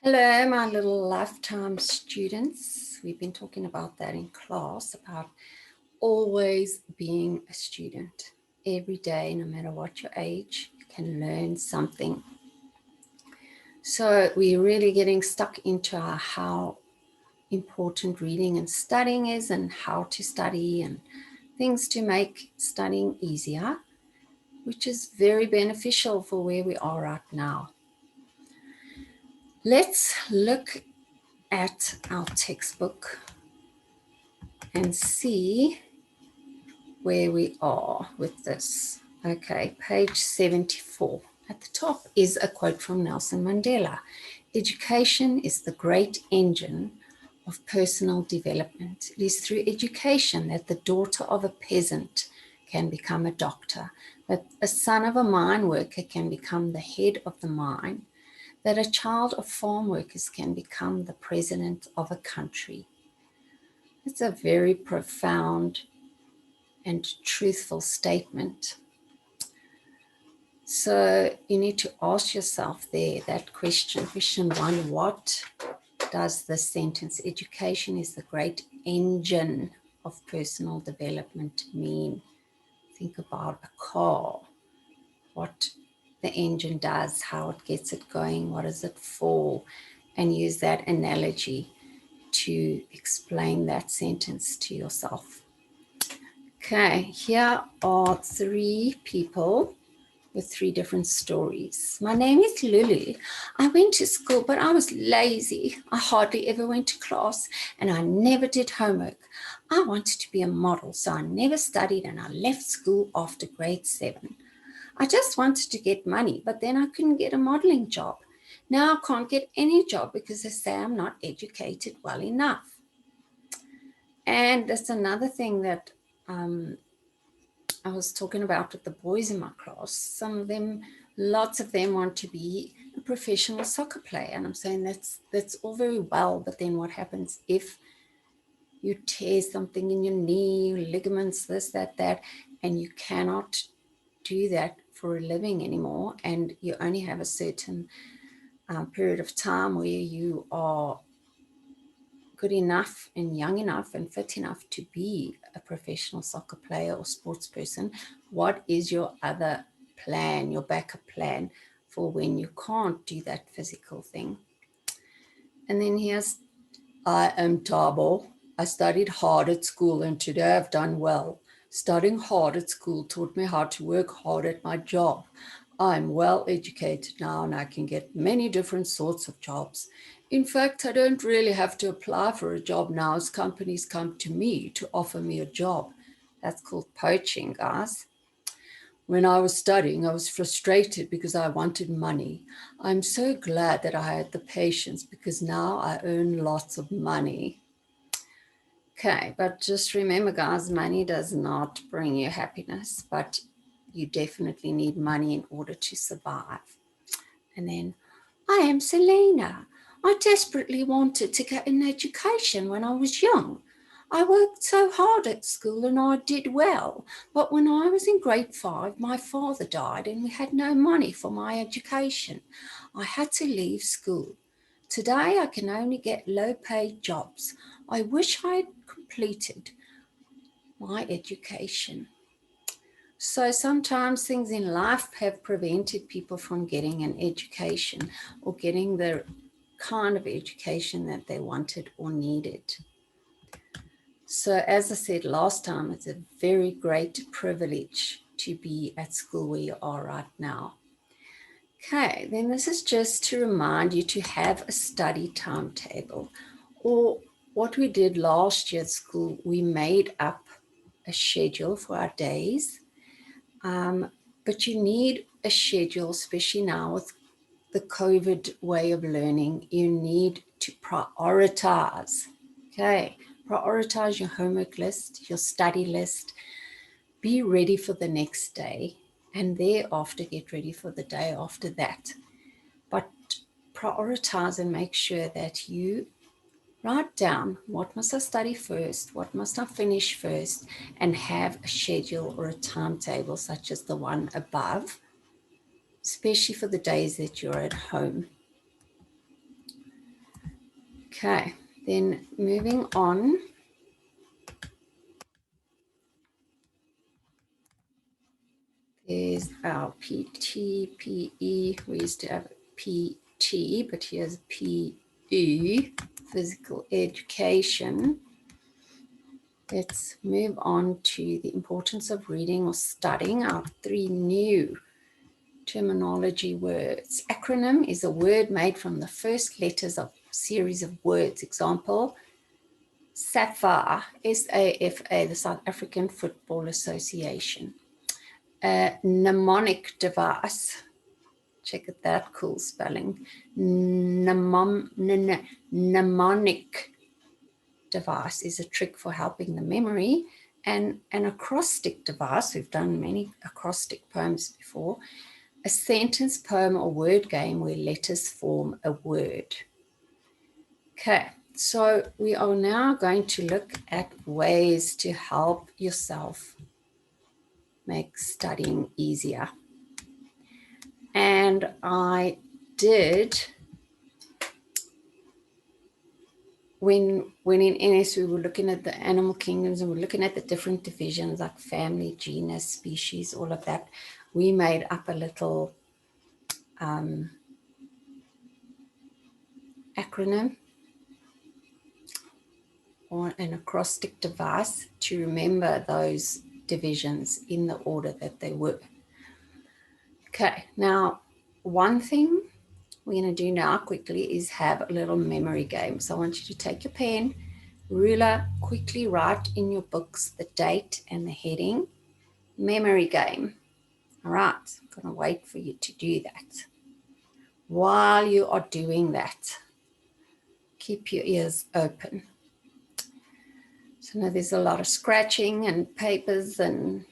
Hello, my little lifetime students. We've been talking about that in class, about always being a student. Every day, no matter what your age, you can learn something. So we're really getting stuck into how important reading and studying is and how to study and things to make studying easier, which is very beneficial for where we are right now. Let's look at our textbook and see where we are with this. Okay, page 74. At the top is a quote from Nelson Mandela. Education is the great engine of personal development. It is through education that the daughter of a peasant can become a doctor, that a son of a mine worker can become the head of the mine, that a child of farm workers can become the president of a country. It's a very profound and truthful statement. So you need to ask yourself there that question one, what does this sentence, education is the great engine of personal development, mean? Think about a car, what the engine does, how it gets it going, what is it for, and use that analogy to explain that sentence to yourself. Okay, here are three people with three different stories. My name is Lulu. I went to school, but I was lazy. I hardly ever went to class and I never did homework. I wanted to be a model, so I never studied and I left school after grade 7. I just wanted to get money, but then I couldn't get a modeling job. Now I can't get any job because they say I'm not educated well enough. And that's another thing that I was talking about with the boys in my class. Some of them, lots of them want to be a professional soccer player. And I'm saying that's all very well, but then what happens if you tear something in your knee, ligaments, this, that, and you cannot do that for a living anymore, and you only have a certain period of time where you are good enough and young enough and fit enough to be a professional soccer player or sports person, what is your other plan, your backup plan for when you can't do that physical thing? And then here's, I am Tabo. I studied hard at school and today I've done well. Studying hard at school taught me how to work hard at my job. I'm well educated now and I can get many different sorts of jobs. In fact, I don't really have to apply for a job now as companies come to me to offer me a job. That's called poaching, guys. When I was studying, I was frustrated because I wanted money. I'm so glad that I had the patience because now I earn lots of money. Okay, but just remember, guys, money does not bring you happiness, but you definitely need money in order to survive. And then, I am Selena. I desperately wanted to get an education when I was young. I worked so hard at school and I did well, but when I was in grade 5, my father died and we had no money for my education. I had to leave school. Today I can only get low-paid jobs. I wish I had completed my education. So sometimes things in life have prevented people from getting an education or getting the kind of education that they wanted or needed. So as I said last time, it's a very great privilege to be at school where you are right now. Okay, then this is just to remind you to have a study timetable, or what we did last year at school, we made up a schedule for our days. But you need a schedule, especially now with the COVID way of learning. You need to prioritize. Okay, prioritize your homework list, your study list. Be ready for the next day, and thereafter get ready for the day after that. But prioritize and make sure that you write down what must I study first, what must I finish first, and have a schedule or a timetable such as the one above, especially for the days that you're at home. Okay, then moving on. There's our PT, PE. We used to have PT, but here's PE, physical education. Let's move on to the importance of reading or studying our 3 new terminology words. Acronym is a word made from the first letters of a series of words. Example, SAFA, S-A-F-A, the South African Football Association. A mnemonic device. Check it, that cool spelling. Mnemonic device is a trick for helping the memory. And an acrostic device, we've done many acrostic poems before, a sentence, poem, or word game where letters form a word. Okay, so we are now going to look at ways to help yourself make studying easier. And I did, when in NS we were looking at the animal kingdoms and we're looking at the different divisions like family, genus, species, all of that, we made up a little acronym or an acrostic device to remember those divisions in the order that they were. Okay, now one thing we're going to do now quickly is have a little memory game. So I want you to take your pen, ruler, quickly write in your books the date and the heading. Memory game. All right, I'm going to wait for you to do that. While you are doing that, keep your ears open. So now there's a lot of scratching and papers and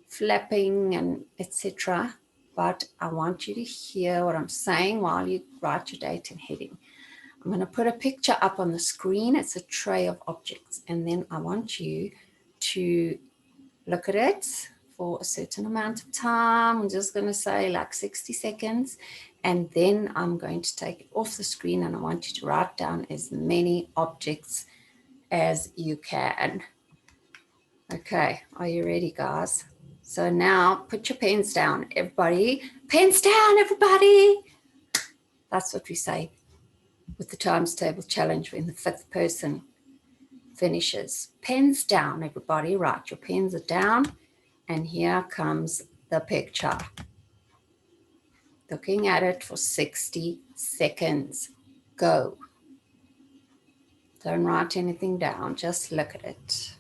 flapping and etc. But I want you to hear what I'm saying while you write your date and heading. I'm going to put a picture up on the screen. It's a tray of objects. And then I want you to look at it for a certain amount of time. I'm just going to say like 60 seconds. And then I'm going to take it off the screen and I want you to write down as many objects as you can. Okay, are you ready, guys? So now put your pens down, everybody. Pens down, everybody. That's what we say with the times table challenge when the 5th person finishes. Pens down, everybody. Right, your pens are down. And here comes the picture. Looking at it for 60 seconds. Go. Don't write anything down, just look at it.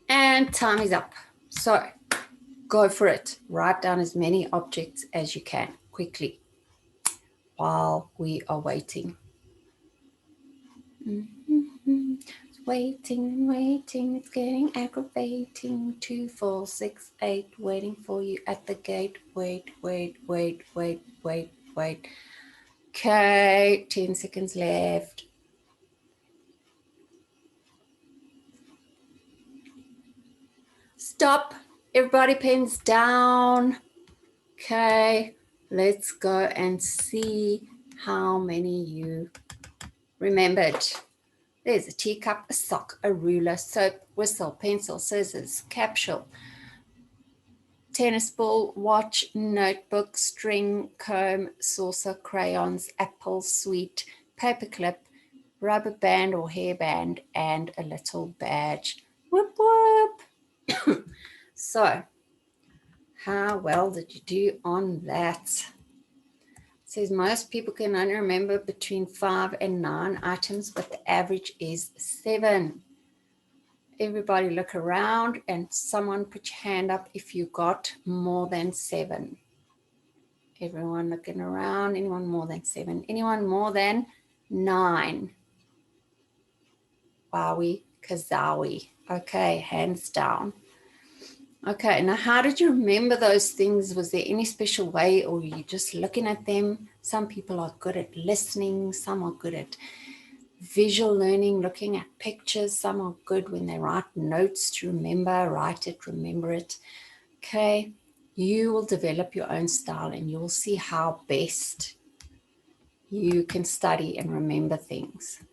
And time is up. So go for it. Write down as many objects as you can quickly while we are waiting. Waiting, waiting, it's getting aggravating. 2, 4, 6, 8, waiting for you at the gate. Wait, wait, wait, wait, wait, wait. Okay, 10 seconds left. Stop, everybody, pens down. Okay, let's go and see how many you remembered. There's a teacup, a sock, a ruler, soap, whistle, pencil, scissors, capsule, tennis ball, watch, notebook, string, comb, saucer, crayons, apple, sweet, paperclip, rubber band or hairband, and a little badge. Whoop, whoop. So, how well did you do on that? Says most people can only remember between 5 and 9 items, but the average is 7. Everybody look around and someone put your hand up if you got more than 7. Everyone looking around. Anyone more than 7? Anyone more than 9? Wowie, kazowie. Okay, hands down. Okay, now how did you remember those things? Was there any special way, or were you just looking at them? Some people are good at listening, some are good at visual learning, looking at pictures, some are good when they write notes to remember, write it, remember it. Okay, you will develop your own style and you will see how best you can study and remember things.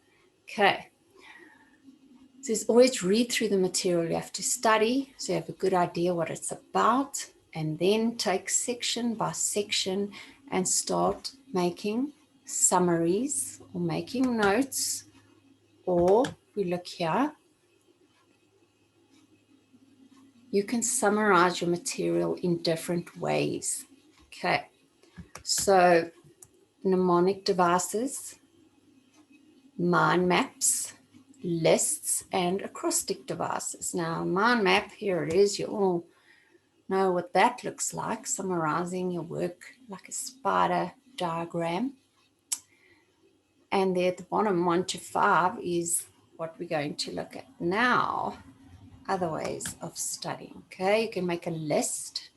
Okay. So it's always read through the material you have to study so you have a good idea what it's about, and then take section by section and start making summaries or making notes, or we look here, you can summarize your material in different ways. Okay, so mnemonic devices, mind maps, lists, and acrostic devices. Now, mind map, here it is. You all know what that looks like, summarizing your work like a spider diagram. And there at the bottom, 1 to 5, is what we're going to look at now, other ways of studying. Okay, you can make a list.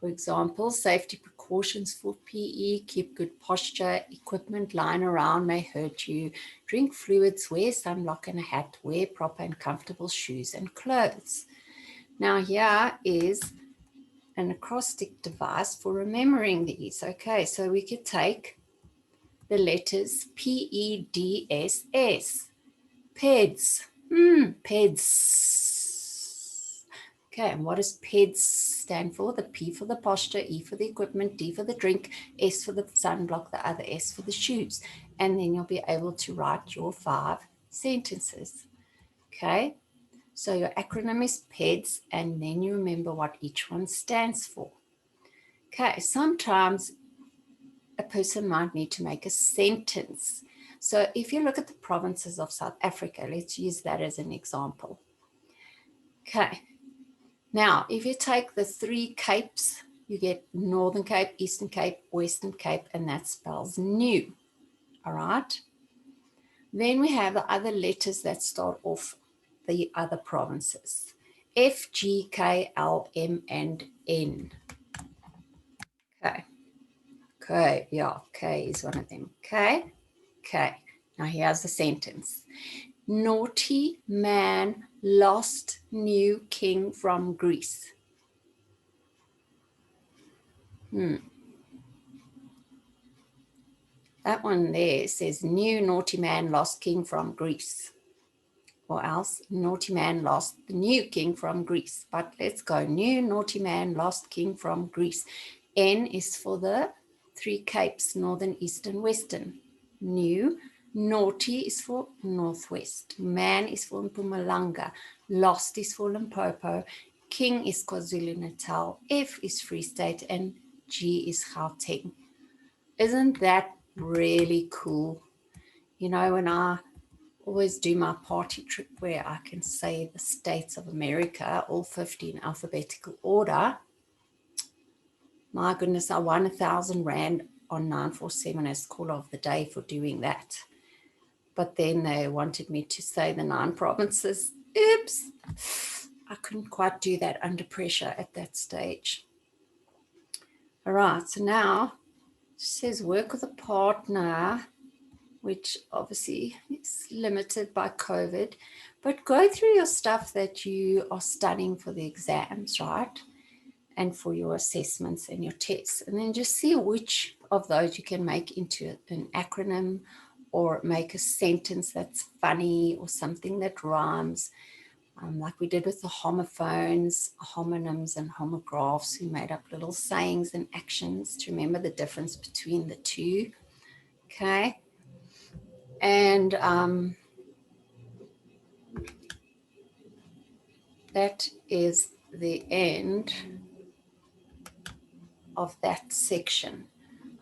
For example, safety precautions for PE, keep good posture, equipment lying around may hurt you, drink fluids, wear sunblock and a hat, wear proper and comfortable shoes and clothes. Now here is an acrostic device for remembering these. Okay, so we could take the letters PEDSS, PEDS, PEDS. Okay, and what does PEDS stand for? The P for the posture, E for the equipment, D for the drink, S for the sunblock, the other S for the shoes. And then you'll be able to write your 5 sentences. Okay, so your acronym is PEDS, and then you remember what each one stands for. Okay, sometimes a person might need to make a sentence. So if you look at the provinces of South Africa, let's use that as an example. Okay, now if you take the 3 capes, you get Northern Cape, Eastern Cape, Western Cape, and that spells new. All right. Then we have the other letters that start off the other provinces. F, G, K, L, M, and N. Okay. Okay, yeah, K is one of them. Okay. Okay. Now here's the sentence. Naughty man lost new king from Greece. That one there says new naughty man lost king from Greece. Or else naughty man lost the new king from Greece. But let's go. New naughty man lost king from Greece. N is for the 3 capes, northern, eastern, western. New. Naughty is for northwest. Man is for Mpumalanga. Lost is for Limpopo. King is KwaZulu-Natal. F is Free State. And G is Gauteng. Isn't that really cool? You know, when I always do my party trick where I can say the states of America, all 50 in alphabetical order. My goodness, I won 1,000 Rand on 947 as call of the day for doing that. But then they wanted me to say the 9 provinces. Oops, I couldn't quite do that under pressure at that stage. All right, so now it says work with a partner, which obviously is limited by COVID, but go through your stuff that you are studying for the exams, right? And for your assessments and your tests. And then just see which of those you can make into an acronym or make a sentence that's funny or something that rhymes. Like we did with the homophones, homonyms and homographs, who made up little sayings and actions to remember the difference between the two. Okay. And that is the end of that section.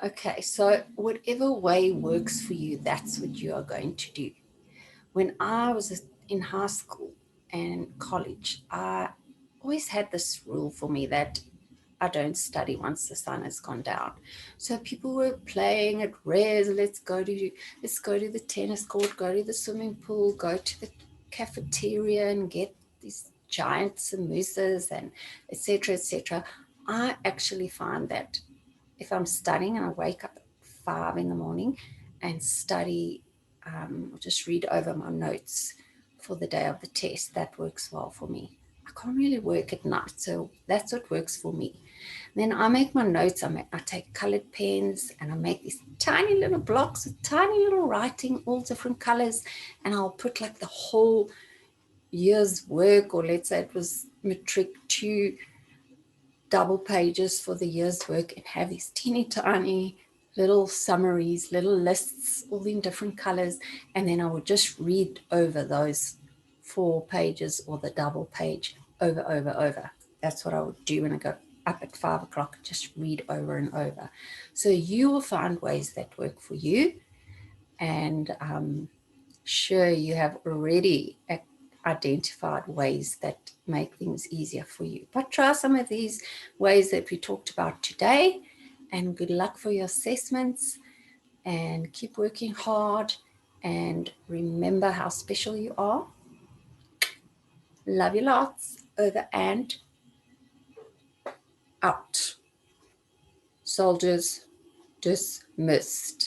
Okay, so whatever way works for you, that's what you are going to do. When I was in high school and college, I always had this rule for me that I don't study once the sun has gone down. So people were playing at res, let's go to the tennis court, go to the swimming pool, go to the cafeteria and get these giants and mooses and etc., etc. I actually find that if I'm studying and I wake up at 5 in the morning and study, just read over my notes for the day of the test, that works well for me. I can't really work at night, so that's what works for me. Then I make my notes. I take colored pens and I make these tiny little blocks with tiny little writing, all different colors, and I'll put like the whole year's work, or let's say it was matric 2 double pages for the year's work, and have these teeny tiny little summaries, little lists, all in different colors. And then I would just read over those 4 pages or the double page over. That's what I would do when I go up at 5 o'clock, just read over and over. So you will find ways that work for you. And sure, you have already identified ways that make things easier for you. But try some of these ways that we talked about today, and good luck for your assessments, and keep working hard, and remember how special you are. Love you lots. Over and out. Soldiers dismissed.